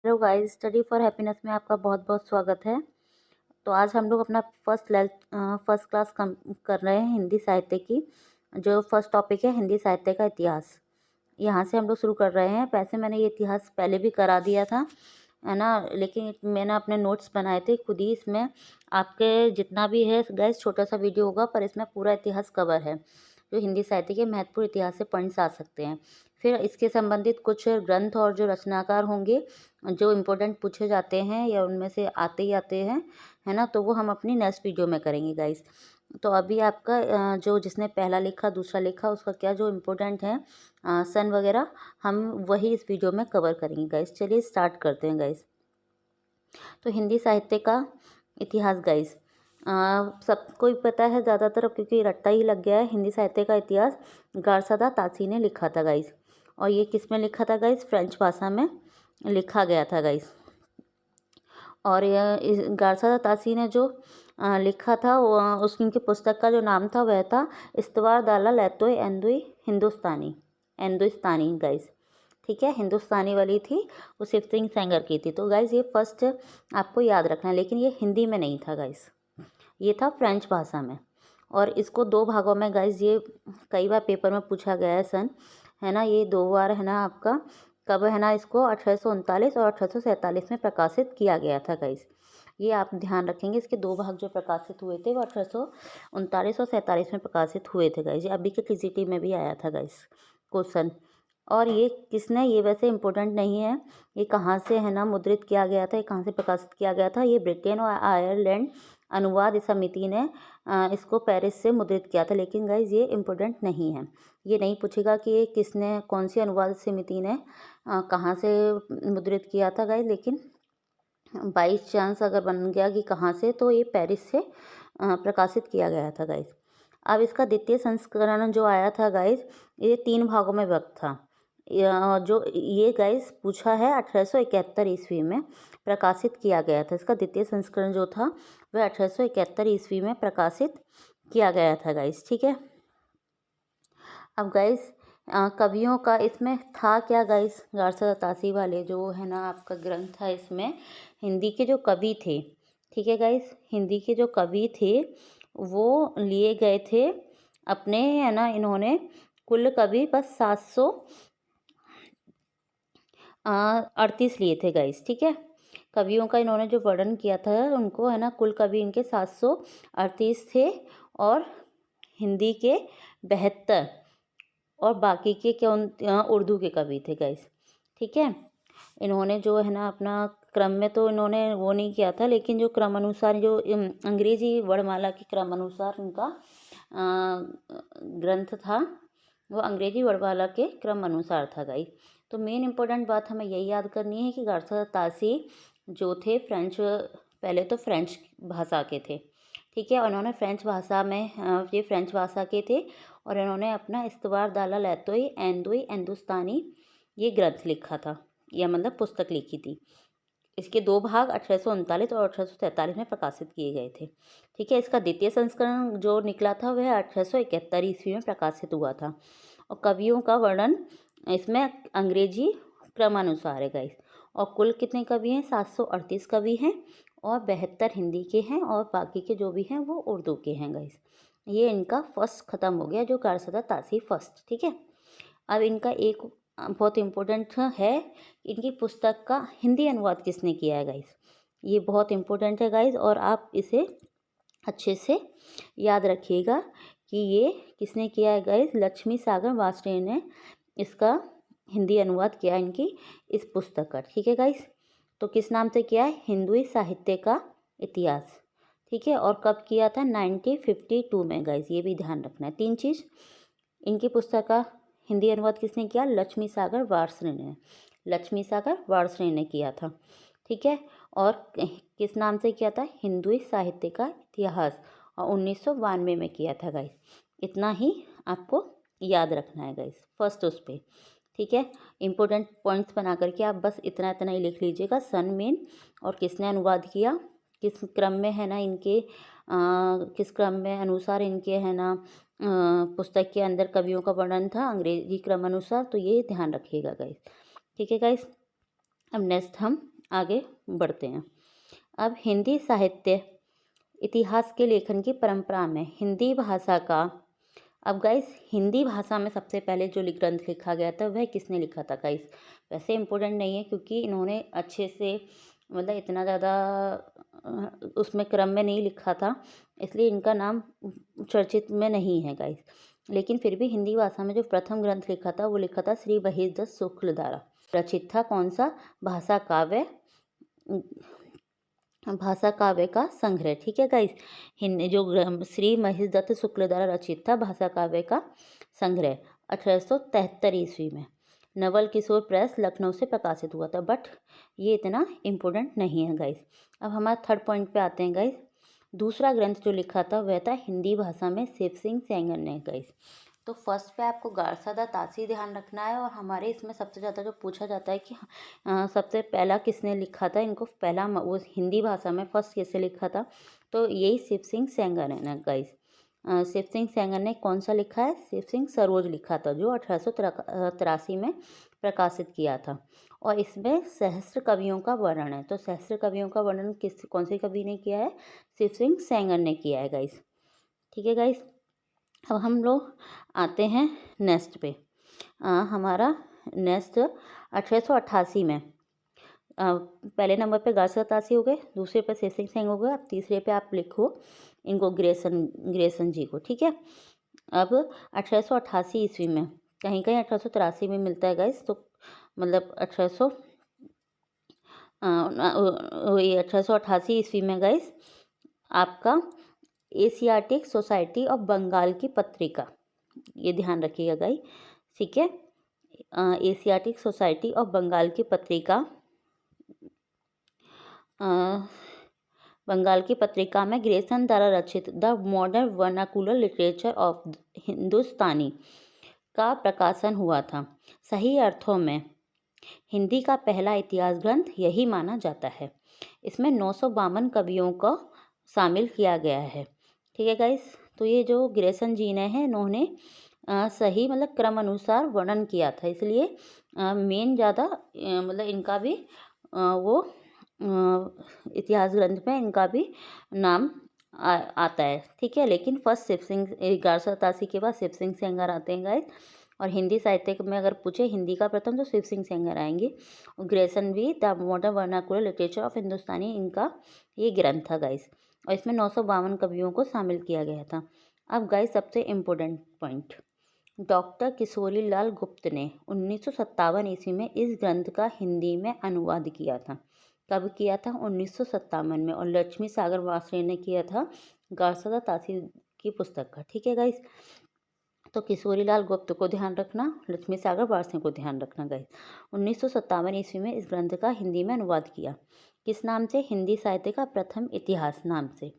Hello guys, study for happiness में आपका बहुत बहुत स्वागत है। तो आज हम लोग अपना फर्स्ट क्लास कर रहे हैं हिंदी साहित्य की। जो फर्स्ट टॉपिक है हिंदी साहित्य का इतिहास, यहाँ से हम लोग शुरू कर रहे हैं। वैसे मैंने ये इतिहास पहले भी करा दिया था, है ना, लेकिन मैंने अपने नोट्स बनाए थे खुद ही। इसमें आपके जितना भी है गाइस छोटा सा वीडियो होगा, पर इसमें पूरा इतिहास कवर है जो हिंदी साहित्य के महत्वपूर्ण इतिहास से पॉइंट्स आ सकते हैं। फिर इसके संबंधित कुछ ग्रंथ और जो रचनाकार होंगे जो इम्पोर्टेंट पूछे जाते हैं या उनमें से आते ही आते हैं, है ना, तो वो हम अपनी नेक्स्ट वीडियो में करेंगे गाइस। तो अभी आपका जो जिसने पहला लिखा दूसरा लिखा उसका क्या जो इम्पोर्टेंट है सन वगैरह, हम वही इस वीडियो में कवर करेंगे गाइस। चलिए स्टार्ट करते हैं गाइस। तो हिंदी साहित्य का इतिहास गाइस, सबको ही पता है ज़्यादातर, अब क्योंकि रट्टा ही लग गया है। हिंदी साहित्य का इतिहास गारसदा तासी ने लिखा था गाइस। और ये किस में लिखा था गाइस? फ्रेंच भाषा में लिखा गया था गाइस। और यह इस गारसदा तासी ने जो लिखा था वो उनकी पुस्तक का जो नाम था वह था इस्तवार दाला लैतोय एंदुई हिंदुस्तानी गाइस। ठीक है, हिंदुस्तानी वाली थी, वो शिव सिंह सेंगर की थी। तो गाइस ये फर्स्ट आपको याद रखना है, लेकिन ये हिंदी में नहीं था गाइस, ये था फ्रेंच भाषा में। और इसको दो भागों में गाइस, ये कई बार पेपर में पूछा गया है सन, है ना, ये दो बार है ना आपका कब है ना, इसको 1839 और 1847 में प्रकाशित किया गया था गाइस। ये आप ध्यान रखेंगे, इसके दो भाग जो प्रकाशित हुए थे वो 1839 और 47 में प्रकाशित हुए थे गाइस। ये अभी के टीजीटी में भी आया था गाइस क्वेश्चन। और ये किसने, ये वैसे इंपॉर्टेंट नहीं है, ये कहाँ से है ना मुद्रित किया गया था, ये कहाँ से प्रकाशित किया गया था? ये ब्रिटेन और आयरलैंड अनुवाद समिति ने इसको पेरिस से मुद्रित किया था। लेकिन गाइज ये इम्पोर्टेंट नहीं है, ये नहीं पूछेगा कि ये किसने, कौन सी अनुवाद समिति ने कहाँ से मुद्रित किया था गाइज। लेकिन बाई चांस अगर बन गया कि कहाँ से, तो ये पेरिस से प्रकाशित किया गया था गाइज। अब इसका द्वितीय संस्करण जो आया था गाइज, ये 3 भागों में विभक्त था। जो ये गाइस पूछा है 1871 ईस्वी में प्रकाशित किया गया था। इसका द्वितीय संस्करण जो था वह 1871 ईस्वी में प्रकाशित किया गया था गाइस। ठीक है, अब गाइस कवियों का इसमें था क्या गाइस? गारसदा तासी वाले जो है ना आपका ग्रंथ था, इसमें हिंदी के जो कवि थे, ठीक है गाइस, हिंदी के जो कवि थे वो लिए गए थे अपने, है ना, इन्होंने कुल कवि बस 738 लिए थे गाइस। ठीक है, कवियों का इन्होंने जो वर्णन किया था उनको, है ना, कुल कवि इनके 738 थे, और हिंदी के 72 और बाकी के क्या उर्दू के कवि थे गाइस। ठीक है, इन्होंने जो है ना अपना क्रम में तो इन्होंने वो नहीं किया था, लेकिन जो क्रम अनुसार जो अंग्रेजी वर्णमाला के क्रम अनुसार उनका ग्रंथ था वो अंग्रेजी वर्णमाला के क्रम अनुसार था गाइस। तो मेन इंपॉर्टेंट बात हमें यही याद करनी है कि गारसदा तासी जो थे फ्रेंच, पहले तो फ्रेंच भाषा के थे। ठीक है, उन्होंने फ्रेंच भाषा में ये फ्रेंच भाषा के थे, और इन्होंने अपना इस्तवार दाला लैतोई एंदुई हिंदुस्तानी ये ग्रंथ लिखा था, या मतलब पुस्तक लिखी थी। इसके दो भाग 1839 और 1847 में प्रकाशित किए गए थे। ठीक है, इसका द्वितीय संस्करण जो निकला था वह 1871 ईस्वी में प्रकाशित हुआ था। और कवियों का वर्णन इसमें अंग्रेजी क्रमानुसार है गाइस। और कुल कितने कवि हैं? 738 कवि हैं, और 72 हिंदी के हैं, और बाकी के जो भी हैं वो उर्दू के हैं गाइस। ये इनका फर्स्ट ख़त्म हो गया, जो गारसदा तासी फर्स्ट। ठीक है, अब इनका एक बहुत इम्पोर्टेंट है, इनकी पुस्तक का हिंदी अनुवाद किसने किया है गाइस? ये बहुत इम्पोर्टेंट है गाइस, और आप इसे अच्छे से याद रखिएगा कि ये किसने किया है गाइस? लक्ष्मी सागर वासुदेव ने इसका हिंदी अनुवाद किया है इनकी इस पुस्तक का। ठीक है गाइस, तो किस नाम से किया है? हिंदुई साहित्य का इतिहास। ठीक है, और कब किया था? 1952 में गाइस, ये भी ध्यान रखना है। 3 चीज़, इनकी पुस्तक का हिंदी अनुवाद किसने किया? लक्ष्मी सागर वार्ष्णेय ने, लक्ष्मी सागर वार्ष्णेय ने किया था। ठीक है, और किस नाम से किया था? हिंदुई साहित्य का इतिहास, और 1992 में किया था गाइस। इतना ही आपको याद रखना है गाइस फर्स्ट उस पर। ठीक है, इंपॉर्टेंट पॉइंट्स बना करके आप बस इतना इतना ही लिख लीजिएगा, सन मेन, और किसने अनुवाद किया, किस क्रम में है ना इनके किस क्रम में अनुसार इनके है ना पुस्तक के अंदर कवियों का वर्णन था अंग्रेजी क्रम अनुसार। तो ये ध्यान रखिएगा गाइस। ठीक है गाइस, अब नेक्स्ट हम आगे बढ़ते हैं। अब हिंदी साहित्य इतिहास के लेखन की परंपरा में हिंदी भाषा का, अब गाइस हिंदी भाषा में सबसे पहले जो ग्रंथ लिखा गया था वह किसने लिखा था गाइस? वैसे इम्पोर्टेंट नहीं है क्योंकि इन्होंने अच्छे से मतलब इतना ज़्यादा उसमें क्रम में नहीं लिखा था, इसलिए इनका नाम चर्चित में नहीं है गाइस। लेकिन फिर भी हिंदी भाषा में जो प्रथम ग्रंथ लिखा था वो लिखा था श्री बहिर्दत्त शुक्लधारा। रचित था कौन सा? भाषा काव्य का संग्रह। ठीक है गाइस, हिंदी जो श्री महेशदत्त शुक्ल द्वारा रचित था भाषा काव्य का संग्रह 1873 ईस्वी में नवल किशोर प्रेस लखनऊ से प्रकाशित हुआ था। बट ये इतना इम्पोर्टेंट नहीं है गाइस। अब हमारे थर्ड पॉइंट पे आते हैं गाइस। दूसरा ग्रंथ जो लिखा था वह था हिंदी भाषा में शिव सिंह सेंगर ने गाइस। तो फर्स्ट पे आपको गारसादा तासी ध्यान रखना है। और हमारे इसमें सबसे ज़्यादा जो पूछा जाता है कि सबसे पहला किसने लिखा था, इनको पहला वो हिंदी भाषा में फर्स्ट किसने लिखा था, तो यही शिव सिंह सेंगर है ना गाइस। शिव सिंह सेंगर ने कौन सा लिखा है? शिव सिंह सरोज लिखा था जो 1883 में प्रकाशित किया था। और इसमें सहस्त्र कवियों का वर्णन है। तो सहस्त्र कवियों का वर्णन कौन से कवि ने किया है? शिव सिंह सेंगर ने किया है गाइस। ठीक है गाइस, अब हम लोग आते हैं नेक्स्ट पे। हमारा नेक्स्ट 1888 में पहले नंबर पे गारसादा तासी हो गए, दूसरे पे शिव सिंह सेंगर हो गए। अब तीसरे पे आप लिखो इनको ग्रेसन जी को। ठीक है, अब 1888 ईस्वी में, कहीं कहीं 1883 में मिलता है गाइस, तो मतलब 1888 ईस्वी में गाइस आपका एशियाटिक सोसाइटी ऑफ बंगाल की पत्रिका, ये ध्यान रखिएगा गाइस। ठीक है, एशियाटिक सोसाइटी ऑफ बंगाल की पत्रिका, बंगाल की पत्रिका में ग्रेसन द्वारा रचित the modern vernacular literature of Hindustani का प्रकाशन हुआ था। सही अर्थों में हिंदी का पहला इतिहास ग्रंथ यही माना जाता है। इसमें 952 कवियों को शामिल किया गया है। ठीक है गाइस, तो ये जो ग्रेसन जी ने हैं इन्होंने सही मतलब क्रम अनुसार वर्णन किया था, इसलिए मेन ज़्यादा मतलब इनका भी वो इतिहास ग्रंथ में इनका भी नाम आता है। ठीक है, लेकिन फर्स्ट शिव सिंह, 1187 के बाद शिव सिंह सेंगर आते हैं गाइस। और हिंदी साहित्य में अगर पूछे हिंदी का प्रथम, तो शिव सिंह सेंगर आएंगे। और ग्रेसन भी the modern vernacular literature of Hindustani, इनका ये ग्रंथ था गाइस। और इसमें 952 कवियों को शामिल किया गया था। अब गाइस सबसे important point, doctor Kishori Lal गुप्त ने 1957 ईस्वी में इस ग्रंथ का हिंदी में अनुवाद किया था। कब किया था? 1957 में। और लक्ष्मी सागर वासरे ने किया था गारसादा तासी की पुस्तक का। ठीक है गाइस, तो किशोरी लाल गुप्त को ध्यान रखना, लक्ष्मी सागर वासने को ध्यान रखना गाइस। 1957 ईस्वी में इस ग्रंथ का हिंदी में अनुवाद किया। किस नाम से? हिंदी साहित्य का प्रथम इतिहास नाम से।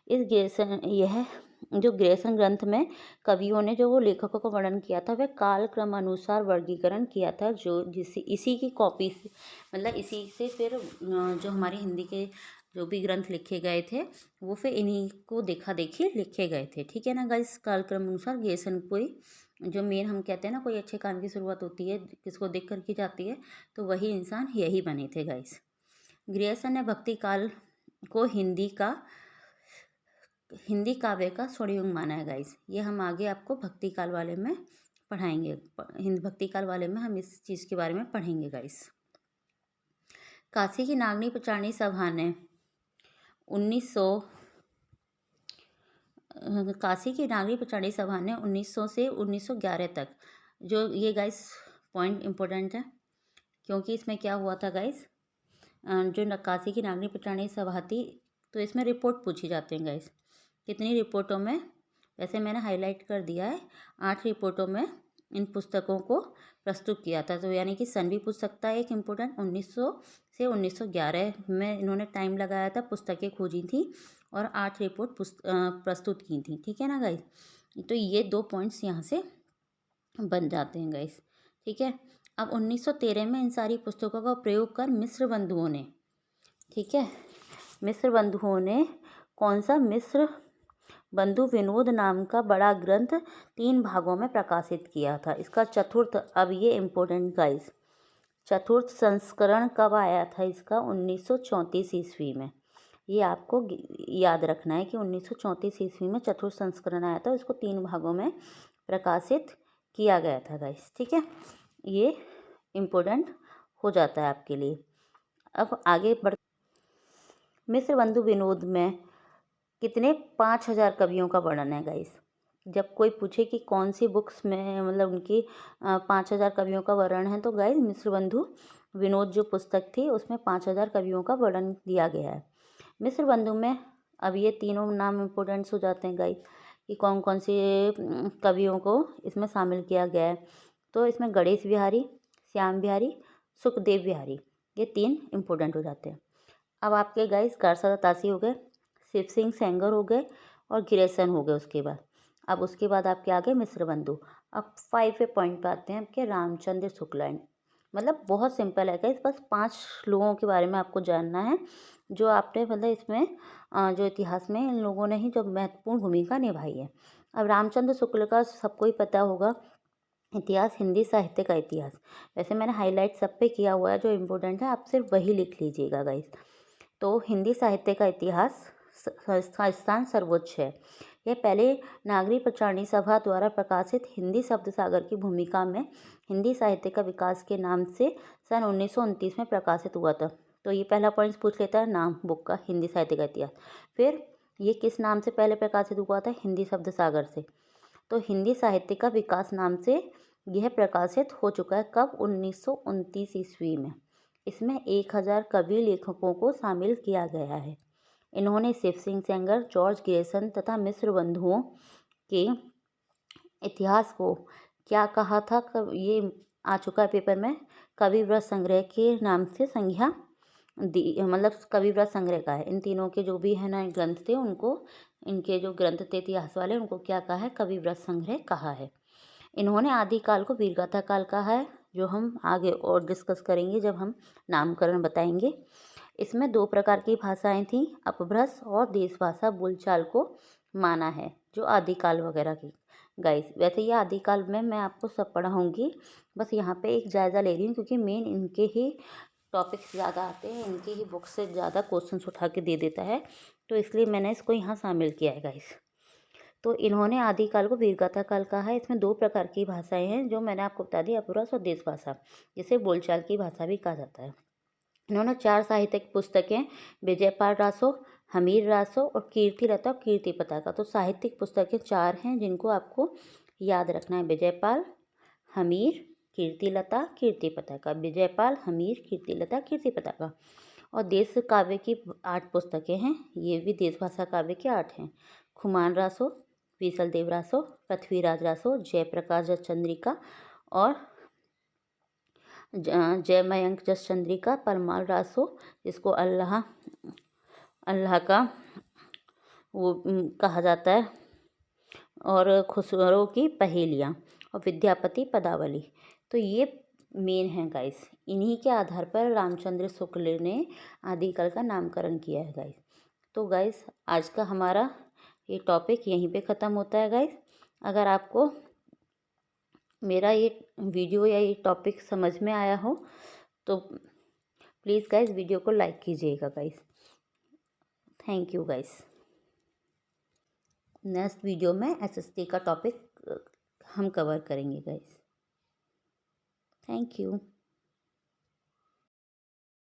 यह जो ग्रेसन ग्रंथ में कवियों ने जो वो लेखकों का वर्णन किया था वह काल क्रम अनुसार वर्गीकरण किया था, जो इसी की कॉपी से मतलब इसी से फिर जो हमारे हिंदी के जो भी ग्रंथ लिखे गए थे वो फिर इन्हीं को देखा देखी लिखे गए थे। ठीक है ना गाइस, कालक्रम अनुसार ग्रेसन कोई जो मेन हम कहते हैं ना कोई अच्छे काम की शुरुआत होती है किसको देख कर की जाती है, तो वही इंसान यही बने थे गाइस। ग्रेसन ने भक्ति काल को हिंदी काव्य का स्वर्णयुग माना है गाइस। ये हम आगे आपको भक्ति काल वाले में पढ़ाएंगे, भक्ति काल वाले में हम इस चीज़ के बारे में पढ़ेंगे गाइस। काशी की नागनी प्रचारणी सभा ने 1900 से 1911 तक, जो ये गाइस पॉइंट इम्पोर्टेंट है क्योंकि इसमें क्या हुआ था गाइस, जो काशी की नागनी प्रचारणी सभा थी तो इसमें रिपोर्ट पूछी जाती है गाइस। कितनी रिपोर्टों में? वैसे मैंने हाईलाइट कर दिया है, 8 रिपोर्टों में इन पुस्तकों को प्रस्तुत किया था। तो यानी कि सन भी पूछ सकता है एक इम्पोर्टेंट, 1900 से 1911 में इन्होंने टाइम लगाया था, पुस्तकें खोजी थी और 8 रिपोर्ट प्रस्तुत की थी। ठीक है ना गाइस, तो ये 2 पॉइंट्स यहाँ से बन जाते हैं गाइस। ठीक है, अब 1913 में इन सारी पुस्तकों का प्रयोग कर मिस्र बंधुओं ने, ठीक है, मिस्र बंधुओं ने कौन सा? मिस्र बंधु विनोद नाम का बड़ा ग्रंथ 3 भागों में प्रकाशित किया था। इसका चतुर्थ, अब ये इम्पोर्टेंट गाइस, चतुर्थ संस्करण कब आया था इसका? 1934 ईस्वी में। ये आपको याद रखना है कि 1934 ईस्वी में चतुर्थ संस्करण आया था। इसको 3 भागों में प्रकाशित किया गया था गाइस, ठीक है। ये इम्पोर्टेंट हो जाता है आपके लिए। अब आगे बढ़, मिश्र बंधु विनोद में कितने 5000 कवियों का वर्णन है गाइस। जब कोई पूछे कि कौन सी बुक्स में मतलब उनकी 5000 कवियों का वर्णन है, तो गाइस मिश्र बंधु विनोद जो पुस्तक थी उसमें 5000 कवियों का वर्णन दिया गया है। मिश्र बंधु में अब ये तीनों नाम इम्पोर्टेंट्स हो जाते हैं गाइस कि कौन कौन से कवियों को इसमें शामिल किया गया है। तो इसमें गणेश बिहारी, श्याम बिहारी, सुखदेव बिहारी, ये 3 इम्पोर्टेंट हो जाते हैं। अब आपके गाइस गारसा तासी हो गए, शिव सिंह सेंगर हो गए और गिरेसन हो गए उसके बाद। अब उसके बाद आपके आ गए मिश्र बंधु। अब 5वें पॉइंट पे आते हैं आपके रामचंद्र शुक्ला। मतलब बहुत सिंपल है गाइस, बस 5 लोगों के बारे में आपको जानना है जो आपने मतलब इसमें जो इतिहास में इन लोगों ने ही जो महत्वपूर्ण भूमिका निभाई है। अब रामचंद्र शुक्ल का सबको ही पता होगा, इतिहास हिंदी साहित्य का इतिहास। वैसे मैंने हाईलाइट सब पे किया हुआ है, जो इम्पोर्टेंट है आप सिर्फ वही लिख लीजिएगा गाइस। तो हिंदी साहित्य का इतिहास स्थान सर्वोच्च है। यह पहले नागरी प्रचारणी सभा द्वारा प्रकाशित हिंदी शब्द सागर की भूमिका में हिंदी साहित्य का विकास के नाम से सन 1929 में प्रकाशित हुआ था। तो ये पहला पॉइंट पूछ लेता है नाम बुक का, हिंदी साहित्य का इतिहास। फिर ये किस नाम से पहले प्रकाशित हुआ था? हिंदी शब्द सागर से। तो हिंदी साहित्य का विकास नाम से यह प्रकाशित हो चुका है कब? 1929 ईस्वी में। इसमें 1000 कवि लेखकों को शामिल किया गया है। इन्होंने शिव सिंह सेंगर, जॉर्ज ग्रेसन तथा मिश्र बंधुओं के इतिहास को क्या कहा था? ये आ चुका है पेपर में, कवि व्रत संग्रह के नाम से संज्ञा दी, मतलब कवि व्रत संग्रह का है। इन तीनों के जो भी है ना ग्रंथ थे, उनको इनके जो ग्रंथ थे इतिहास वाले, उनको क्या कहा है? कवि व्रत संग्रह कहा है। इन्होंने आदिकाल को वीरगाथा काल कहा है, जो हम आगे और डिस्कस करेंगे जब हम नामकरण बताएंगे। इसमें 2 प्रकार की भाषाएं थीं, अपभ्रंश और देश भाषा बोलचाल को माना है, जो आदिकाल वगैरह की। गाइस वैसे ये आदिकाल में मैं आपको सब पढ़ाऊँगी, बस यहाँ पे एक जायज़ा ले रही हूँ क्योंकि मेन इनके ही टॉपिक्स ज़्यादा आते हैं, इनकी ही बुक से ज़्यादा क्वेश्चंस उठा के दे देता है, तो इसलिए मैंने इसको यहाँ शामिल किया है गाइस। तो इन्होंने आदिकाल को वीरगाथा काल कहा है। इसमें 2 प्रकार की भाषाएं हैं जो मैंने आपको बता दी, अपभ्रंश और देश भाषा, जिसे बोलचाल की भाषा भी कहा जाता है। इन्होंने 4 साहित्यिक पुस्तकें, विजयपाल रासो, हमीर रासो और कीर्तिलता और कीर्ति पताका। तो साहित्यिक पुस्तकें 4 हैं जिनको आपको याद रखना है, विजयपाल, हमीर, कीर्तिलता, कीर्ति पताका। विजयपाल, हमीर, कीर्तिलता, कीर्ति पताका। और देश काव्य की 8 पुस्तकें हैं, ये भी देश भाषा काव्य के 8 हैं। खुमान रासो, बीसल देव रासो, पृथ्वीराज रासो, जयप्रकाश जस चंद्रिका और जय मयंक जस चंद्रिका, परमाल रासो, जिसको अल्लाह का वो कहा जाता है, और खुसरो की पहेलियाँ और विद्यापति पदावली। तो ये मेन है गाइस, इन्हीं के आधार पर रामचंद्र शुक्ल ने आदिकाल का नामकरण किया है गाइस। तो गाइस आज का हमारा ये टॉपिक यहीं पे ख़त्म होता है गाइस। अगर आपको मेरा ये वीडियो या ये टॉपिक समझ में आया हो तो प्लीज़ गाइस वीडियो को लाइक कीजिएगा guys. Thank you guys. Next video में एसएसटी का टॉपिक हम कवर करेंगे गाइस। Thank you.